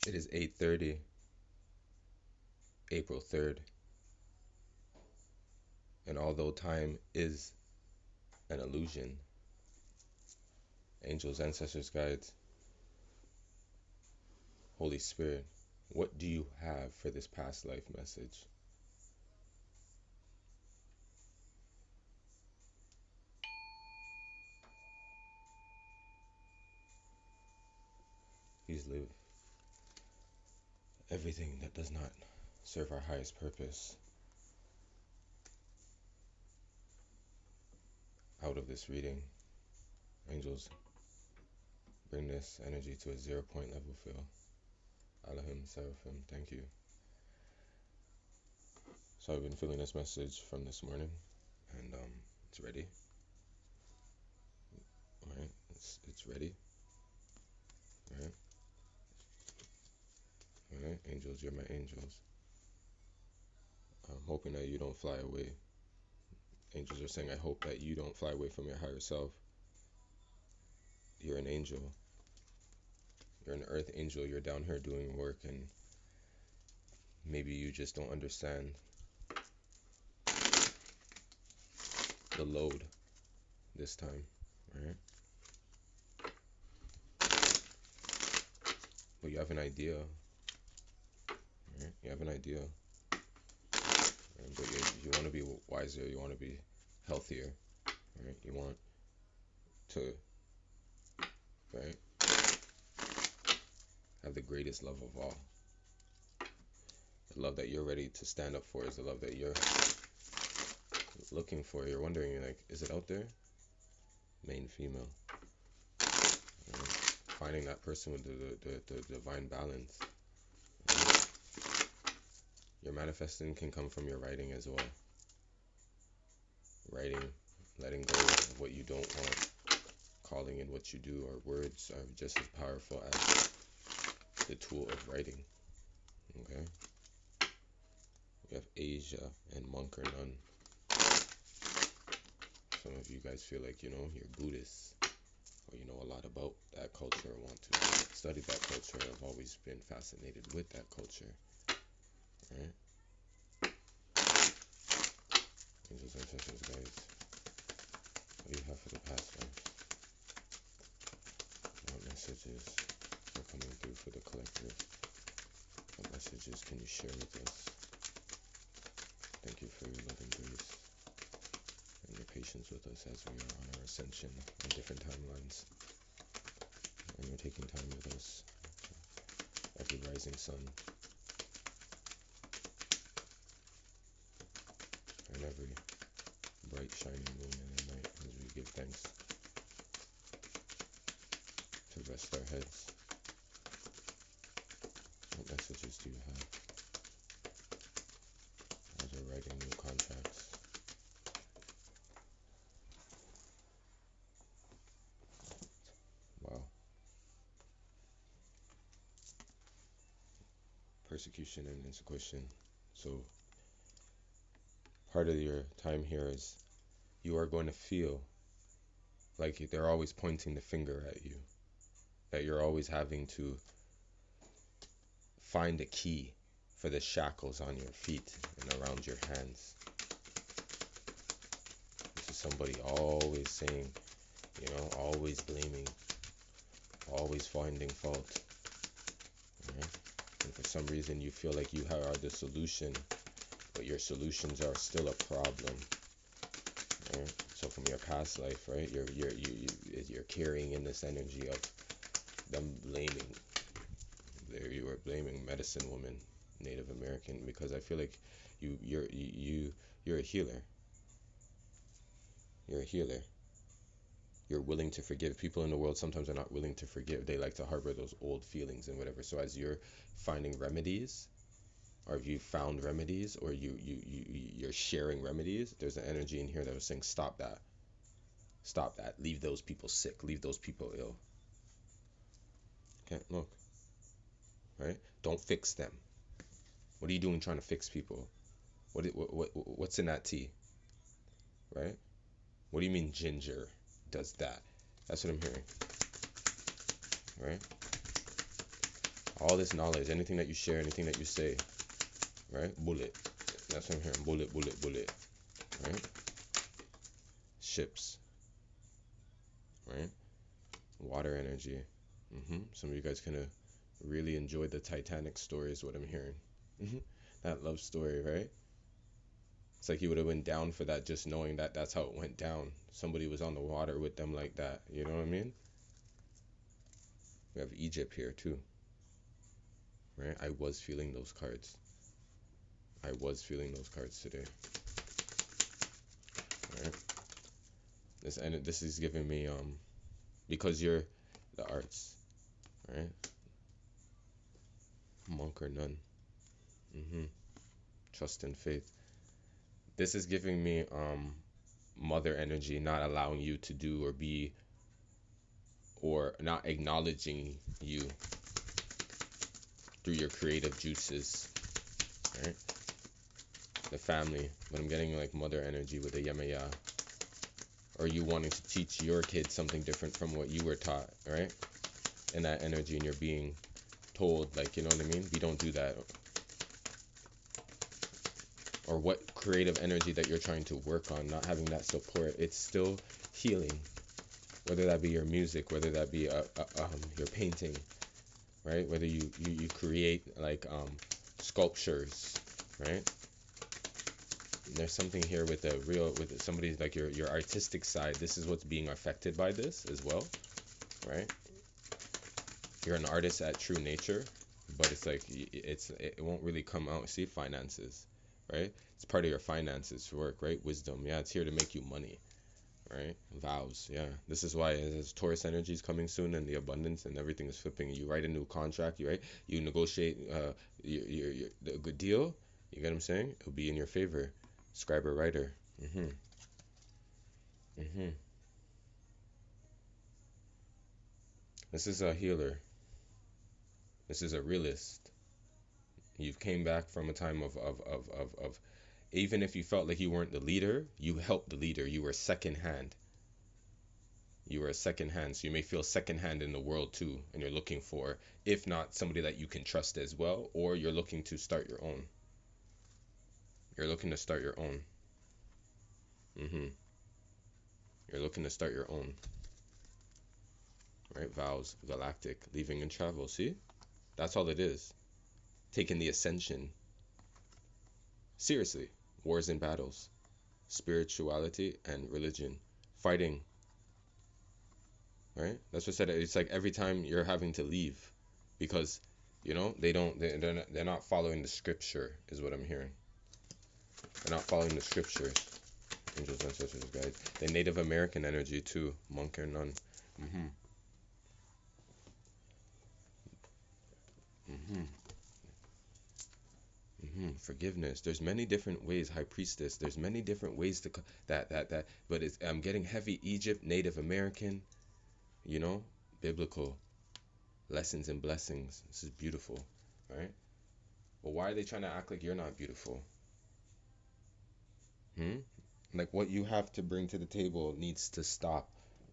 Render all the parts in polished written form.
It is 8:30, April 3rd, and although time is an illusion, angels, ancestors, guides, Holy Spirit, what do you have for this past life message? Please live everything that does not serve our highest purpose out of this reading. Angels, bring this energy to a 0 point level fill. Elohim, Seraphim, thank you. So I've been feeling this message from this morning, and it's ready. Alright, it's ready. Alright. Alright, angels, you're my angels. I'm hoping that you don't fly away. Angels are saying, I hope that you don't fly away from your higher self. You're an angel. You're an earth angel. You're down here doing work, and maybe you just don't understand the load this time, right? But you have an idea, right? You have an idea, but you want to be wiser. You want to be healthier, right? You want to, right, have the greatest love of all. The love that you're ready to stand up for is the love that you're looking for. You're wondering, like, is it out there? Male, female. Right? Finding that person with the divine balance. Right? Your manifesting can come from your writing as well. Writing, letting go of what you don't want, calling in what you do. Our words are just as powerful as the tool of writing. Okay? We have Asia and Monk or Nun. Some of you guys feel like, you're Buddhist, or you know a lot about that culture, or want to study that culture. I've always been fascinated with that culture. Right? Angels, ancestors, guys, what do you have for the past life? What messages are coming through for the collective? What messages can you share with us? Thank you for your love and grace and your patience with us as we are on our ascension on different timelines. And you're taking time with us. Every rising sun and every bright shining moon in the night, as we give thanks to rest our heads. What messages do you have as we're writing new contracts? Wow. Persecution and insecution. So part of your time here is you are going to feel like they're always pointing the finger at you, that you're always having to find a key for the shackles on your feet and around your hands. This is somebody always saying, always blaming, always finding fault. Right? And for some reason you feel like you are the solution, but your solutions are still a problem. Right? So from your past life, right, you're carrying in this energy of them blaming. There you were blaming medicine woman, Native American, because I feel like you're a healer. You're a healer. You're willing to forgive. People in the world sometimes are not willing to forgive. They like to harbor those old feelings and whatever. So as you're finding remedies, or if you found remedies, or you're sharing remedies, there's an energy in here that was saying, stop that. Stop that. Leave those people sick. Leave those people ill. Okay, look. Right? Don't fix them. What are you doing trying to fix people? What's in that tea? Right? What do you mean ginger does that? That's what I'm hearing. Right? All this knowledge, anything that you share, anything that you say, right? Bullet. That's what I'm hearing. Bullet, bullet, bullet. Right? Ships. Right? Water energy. Some of you guys kind of really enjoyed the Titanic story, is what I'm hearing. That love story, right? It's like you would have went down for that, just knowing that that's how it went down. Somebody was on the water with them like that. You know what I mean? We have Egypt here too, right? I was feeling those cards. I was feeling those cards today. Right? This is giving me because you're the arts, right? Monk or nun. Trust and faith. This is giving me mother energy, not allowing you to do or be, or not acknowledging you through your creative juices, right? The family, but I'm getting like mother energy with the Yemaya, or you wanting to teach your kids something different from what you were taught, right? And that energy, and you're being told, like, you know what I mean? We don't do that. Or what creative energy that you're trying to work on, not having that support, it's still healing. Whether that be your music, whether that be your painting, right? Whether you create like sculptures, right? And there's something here with somebody like your artistic side. This is what's being affected by this as well, right? You're an artist at true nature, but it's like it won't really come out. See, finances, right? It's part of your finances work, right? Wisdom, yeah, it's here to make you money, right? Vows, yeah. This is why as Taurus energy is coming soon, and the abundance and everything is flipping. You write a new contract, you negotiate a good deal. You get what I'm saying? It'll be in your favor. Scriber, writer. This is a healer. This is a realist. You've came back from a time of even if you felt like you weren't the leader, you helped the leader. You were second hand. You were a second hand, so you may feel second hand in the world too, and you're looking for, if not somebody that you can trust as well, or you're looking to start your own. You're looking to start your own. You're looking to start your own. Right? Vows, galactic, leaving and travel. See? That's all it is. Taking the ascension. Seriously. Wars and battles. Spirituality and religion. Fighting. Right? That's what I said. It's like every time you're having to leave, because they're not following the scripture, is what I'm hearing. They're not following the scriptures. Angels, ancestors, guides. The Native American energy too. Monk or nun. Forgiveness. There's many different ways. High Priestess. There's many different ways to that. But I'm getting heavy Egypt, Native American. Biblical lessons and blessings. This is beautiful, right? But why are they trying to act like you're not beautiful? Like what you have to bring to the table needs to stop.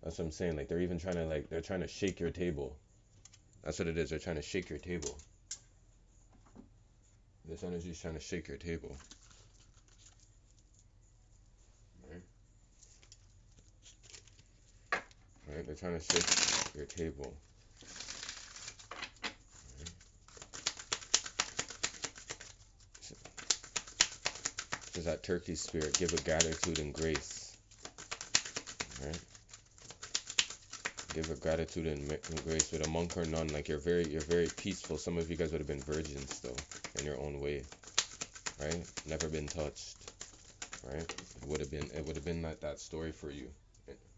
That's what I'm saying. Like they're trying to shake your table. That's what it is. They're trying to shake your table. This energy is trying to shake your table. Right? They're trying to shake your table. Right? This is that turkey spirit. Give a gratitude and grace. Right? Give a gratitude and grace. With a monk or nun, like you're very peaceful. Some of you guys would have been virgins though, in your own way, right? Never been touched, right? It would have been like that story for you,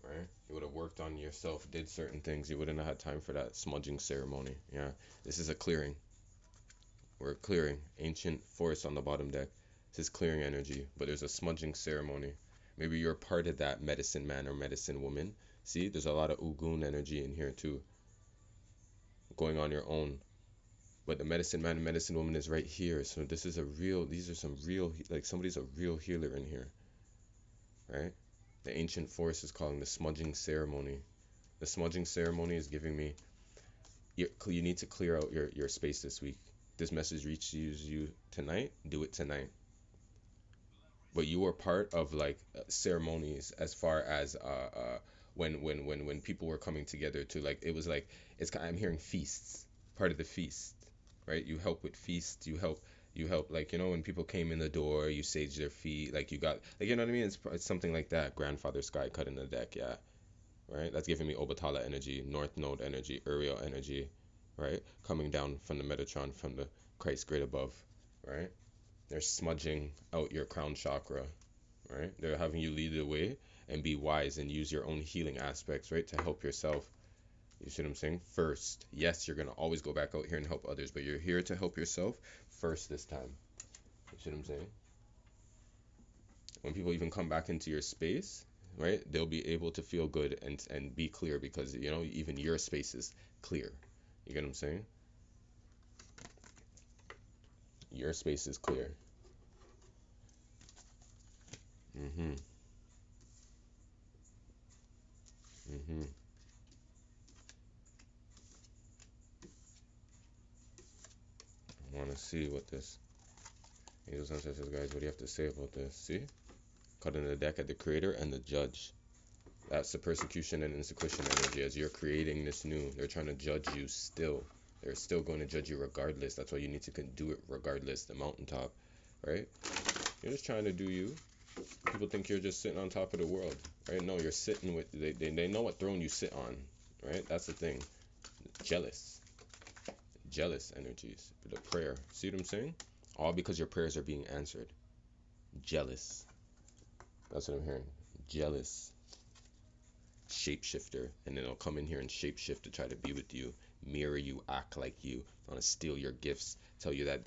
right? You would have worked on yourself, did certain things. You wouldn't have had time for that smudging ceremony. Yeah, this is a clearing. We're clearing ancient forest on the bottom deck. This is clearing energy, but there's a smudging ceremony. Maybe you're part of that medicine man or medicine woman. See, there's a lot of Ugun energy in here too, going on your own. But the medicine man and medicine woman is right here. So these are some real, like somebody's a real healer in here, right? The ancient forest is calling the smudging ceremony. The smudging ceremony is giving me You need to clear out your space this week. This message reaches you tonight, do it tonight. But you were part of like ceremonies as far as when people were coming together to like it was like I'm hearing feasts, part of the feast, right? You help with feasts, you help like when people came in the door, you sage their feet, like you got like you know what I mean? It's something like that. Grandfather sky cut in the deck, yeah, right? That's giving me Obatala energy, North Node energy, Uriel energy, right? Coming down from the Metatron, from the Christ great above, right? They're smudging out your crown chakra, right? They're having you lead the way and be wise and use your own healing aspects, right, to help yourself. You see what I'm saying? First, yes, you're gonna always go back out here and help others, but you're here to help yourself first this time. You see what I'm saying? When people even come back into your space, right, they'll be able to feel good and be clear because even your space is clear. You get what I'm saying? Your space is clear. Mhm. Mhm. I want to see what this angels, ancestors, guys. What do you have to say about this? See, cut in the deck at the creator and the judge. That's the persecution and inseclusion energy. As you're creating this new, they're trying to judge you still. They're still going to judge you regardless. That's why you need to do it regardless. The mountaintop, right? You're just trying to do you. People think you're just sitting on top of the world, right? No, you're sitting with. They know what throne you sit on, right? That's the thing. Jealous, jealous energies. The prayer. See what I'm saying? All because your prayers are being answered. Jealous. That's what I'm hearing. Jealous. Shapeshifter, and then they'll come in here and shapeshift to try to be with you, mirror you, act like you, want to steal your gifts, tell you that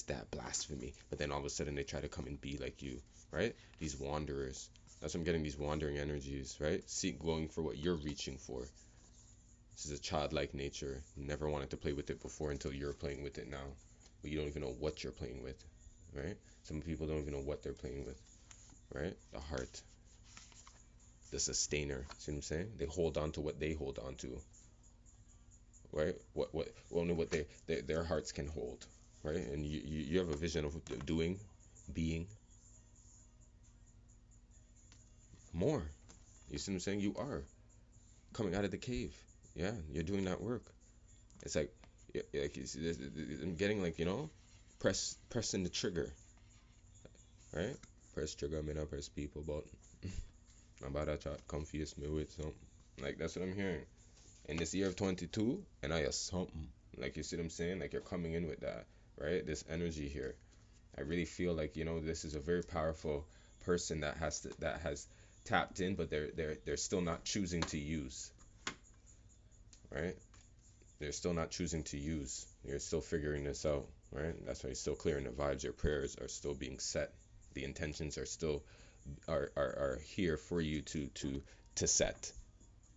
that blasphemy, but then all of a sudden they try to come and be like you, right? These wanderers. That's what I'm getting, these wandering energies, right? Seek going for what you're reaching for. This is a childlike nature. Never wanted to play with it before until you're playing with it now. But you don't even know what you're playing with, right? Some people don't even know what they're playing with, right? The heart, the sustainer. See what I'm saying? They hold on to what they hold on to, right? What only what their hearts can hold, right? And you have a vision of doing, being more. You see what I'm saying? You are coming out of the cave. Yeah, you're doing that work. It's like, I'm getting like pressing the trigger, right? Press trigger. I mean, I press people, but I'm about to try to confuse me with something. Like that's what I'm hearing. In this year of 22, and I have something. Like you see what I'm saying? Like you're coming in with that, right? This energy here. I really feel like this is a very powerful person that has tapped in, but they're still not choosing to use, right? They're still not choosing to use. You're still figuring this out, right? That's why you're still clearing the vibes. Your prayers are still being set. The intentions are still are here for you to set.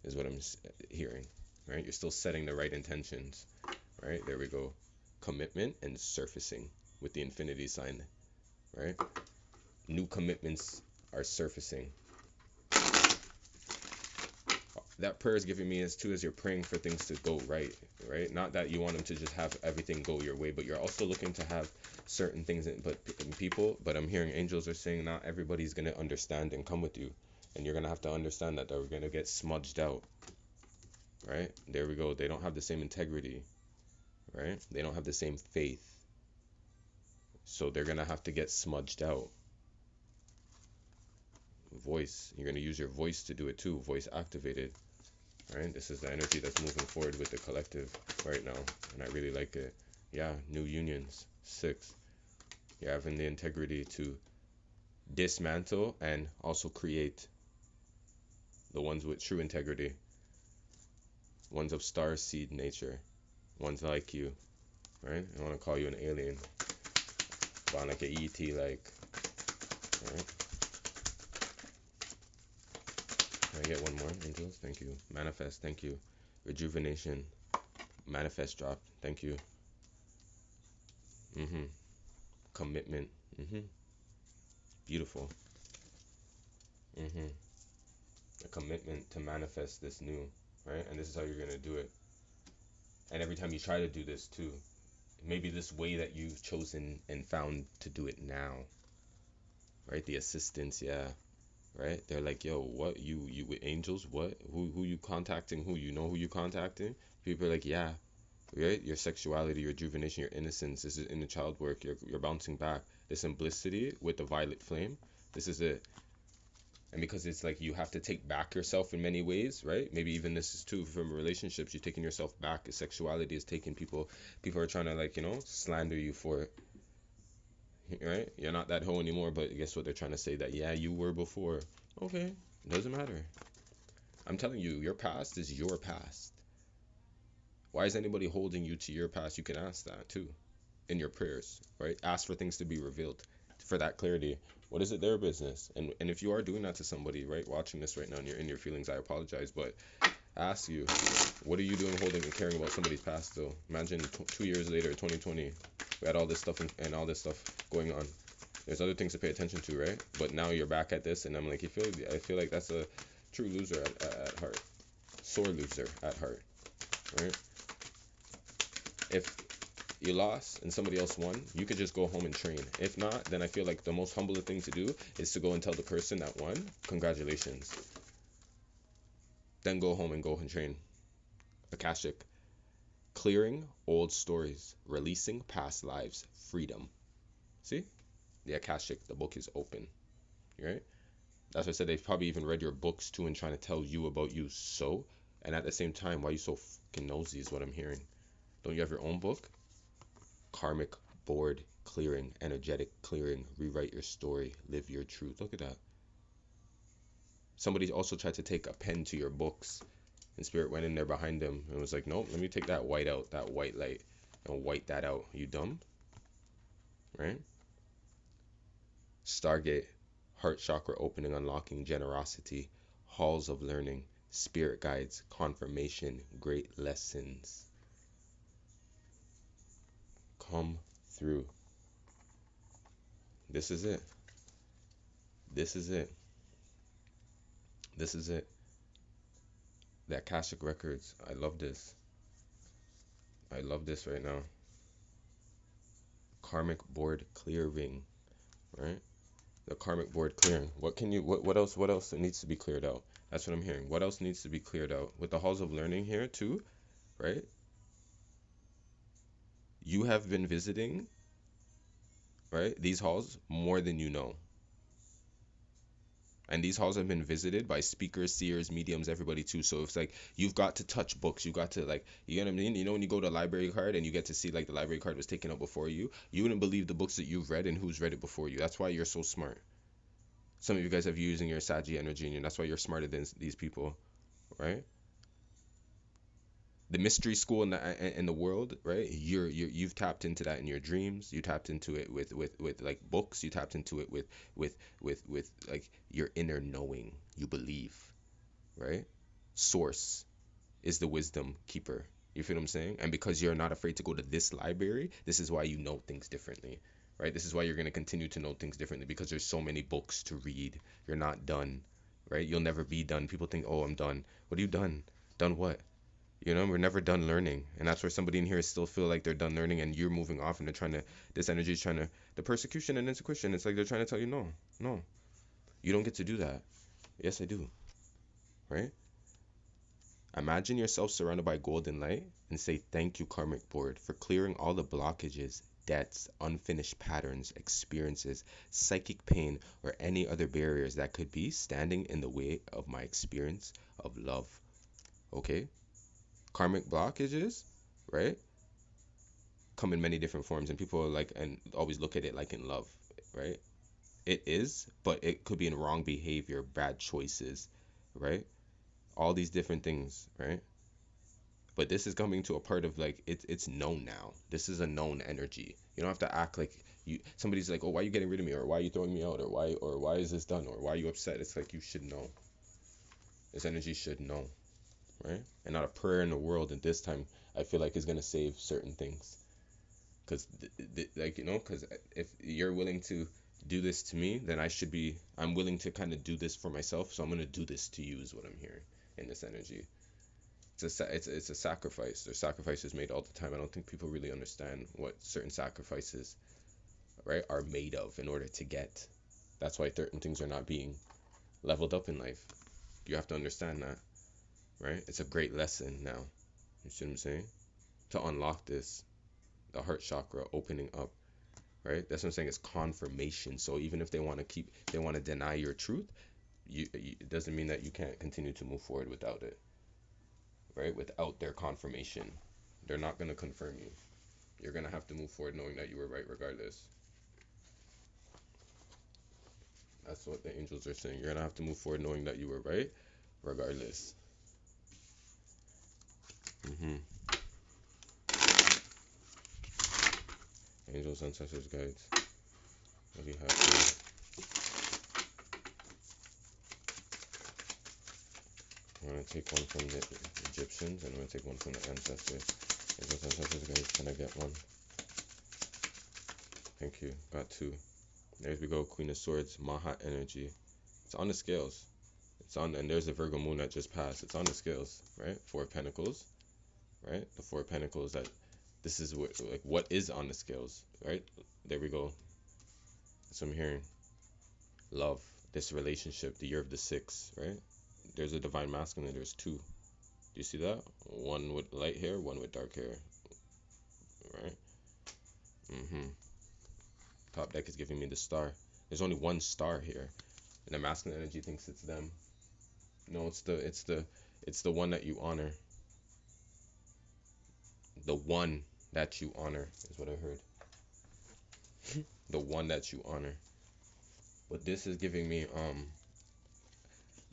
Is what I'm hearing, right? You're still setting the right intentions, right? There we go. Commitment and surfacing with the infinity sign, right? New commitments are surfacing. That prayer is giving me as too as you're praying for things to go right, right? Not that you want them to just have everything go your way, but you're also looking to have certain things in people. But I'm hearing angels are saying not everybody's gonna understand and come with you, and you're gonna have to understand that they're gonna get smudged out, right? There we go. They don't have the same integrity, right? They don't have the same faith, so they're gonna have to get smudged out. Voice, you're gonna use your voice to do it too. Voice activated, right? This is the energy that's moving forward with the collective right now, and I really like it. Yeah, new unions. 6. You're having the integrity to dismantle and also create. The ones with true integrity, ones of star seed nature, ones like you, right? I want to call you an alien, but like an ET, like, right? Can I get one more, angels? Thank you. Manifest, thank you. Rejuvenation, manifest drop, thank you. Commitment, beautiful. A commitment to manifest this new, right? And this is how you're gonna do it. And every time you try to do this too, maybe this way that you've chosen and found to do it now, right? The assistants, yeah, right? They're like, yo, what, you with angels? What? Who you contacting? Who, you know who you contacting? People are like, yeah, right? Your sexuality, your rejuvenation, your innocence. This is in the child work. You're bouncing back. The simplicity with the violet flame. This is it. And because it's like you have to take back yourself in many ways, right? Maybe even this is too from relationships. You're taking yourself back. Sexuality is taking people. People are trying to, like, slander you for it, right? You're not that hoe anymore. But guess what? They're trying to say that, yeah, you were before. Okay, doesn't matter. I'm telling you, your past is your past. Why is anybody holding you to your past? You can ask that too in your prayers, right? Ask for things to be revealed, for that clarity. What is it their business? And if you are doing that to somebody, right, watching this right now and you're in your feelings, I apologize, but ask you, what are you doing holding and caring about somebody's past though? Imagine 2 years later, 2020, we had all this stuff and all this stuff going on. There's other things to pay attention to, right? But now you're back at this, and I'm like, I feel like that's a true loser at heart, sore loser at heart, right? If you lost and somebody else won, you could just go home and train. If not, then I feel like the most humble thing to do is to go and tell the person that won, congratulations. Then go home and go and train. Akashic. Clearing old stories, releasing past lives, freedom. See? The Akashic, the book is open. Right? That's why I said they've probably even read your books too and trying to tell you about you. So, and at the same time, why are you so fucking nosy is what I'm hearing. Don't you have your own book? Karmic board clearing, energetic clearing, rewrite your story, live your truth. Look at that. Somebody also tried to take a pen to your books, and Spirit went in there behind them and was like, nope, let me take that white out, that white light, and white that out. You dumb? Right? Stargate, heart chakra opening, unlocking, generosity, halls of learning, spirit guides, confirmation, great lessons. Come through. This is it. This is it. This is it. The Akashic Records. I love this. I love this right now. Karmic board clearing. Right? The karmic board clearing. What else needs to be cleared out? That's what I'm hearing. What else needs to be cleared out? With the halls of learning here too, right? You have been visiting, right, these halls more than you know. And these halls have been visited by speakers, seers, mediums, everybody too. So it's like you've got to touch books. You've got to, like, you know what I mean? You know when you go to a library card and you get to see like the library card was taken out before you wouldn't believe the books that you've read and who's read it before you. That's why you're so smart. Some of you guys have you using your Saggy energy, and that's why you're smarter than these people, right? The mystery school in the world, right? You've tapped into that in your dreams. You tapped into it with like books. You tapped into it with like your inner knowing. You believe, right? Source is the wisdom keeper. You feel what I'm saying? And because you're not afraid to go to this library, this is why you know things differently, right? This is why you're going to continue to know things differently, because there's so many books to read. You're not done, right? You'll never be done. People think, oh, I'm done. What are you done? Done what? You know, we're never done learning. And that's where somebody in here still feel like they're done learning and you're moving off and they're trying to, this energy is trying to, the persecution and intuition, it's like they're trying to tell you, no, you don't get to do that. Yes, I do, right? Imagine yourself surrounded by golden light and say, thank you, karmic board, for clearing all the blockages, debts, unfinished patterns, experiences, psychic pain, or any other barriers that could be standing in the way of my experience of love. Okay? Karmic blockages, right, come in many different forms, and people are like, and always look at it like in love, right? It is, but it could be in wrong behavior, bad choices, right? All these different things, right? But this is coming to a part of like it's known now. This is a known energy. You don't have to act like you. Somebody's like, oh, why are you getting rid of me, or why are you throwing me out, or why is this done, or why are you upset? It's like you should know. This energy should know. Right? And not a prayer in the world at this time, I feel like is going to save certain things. Because, like, you know, because if you're willing to do this to me, then I'm willing to kind of do this for myself. So I'm going to do this to you is what I'm hearing in this energy. it's a sacrifice. There's sacrifices made all the time. I don't think people really understand what certain sacrifices, right, are made of in order to get. That's why certain things are not being leveled up in life. You have to understand that, right? It's a great lesson now. You see what I'm saying? To unlock this, the heart chakra opening up, right? That's what I'm saying. It's confirmation. So even if they want to deny your truth, it doesn't mean that you can't continue to move forward without it, right? Without their confirmation, they're not gonna confirm you. You're gonna have to move forward knowing that you were right regardless. That's what the angels are saying. You're gonna have to move forward knowing that you were right regardless. Angels, ancestors, guides. What do you have here? I'm going to take one from the Egyptians, and I'm going to take one from the ancestors. Angels, ancestors, guides, can I get one? Thank you. Got two. There we go. Queen of Swords, Maha energy. It's on the scales. It's on, and there's the Virgo moon that just passed. It's on the scales, right? Four of Pentacles, right? The Four of Pentacles. That this is what is on the scales, right? There we go. That's what I'm hearing. Love, this relationship, the year of the six, right? There's a divine masculine. There's two. Do you see that? One with light hair, one with dark hair, right? Top deck is giving me the star. There's only one star here, and the masculine energy thinks it's them. No, it's the one that you honor. The one that you honor is what I heard. The one that you honor. But this is giving me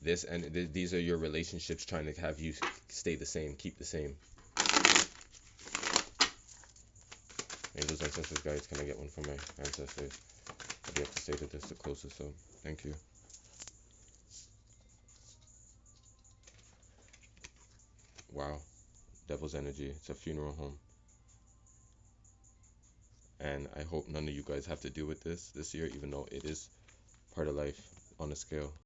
this, and these are your relationships trying to have you stay the same, keep the same. Angels, ancestors, guides, can I get one from my ancestors? What do you have to say to this to close this up? Thank you. Wow. Devil's energy. It's a funeral home. And I hope none of you guys have to deal with this year, even though it is part of life on a scale.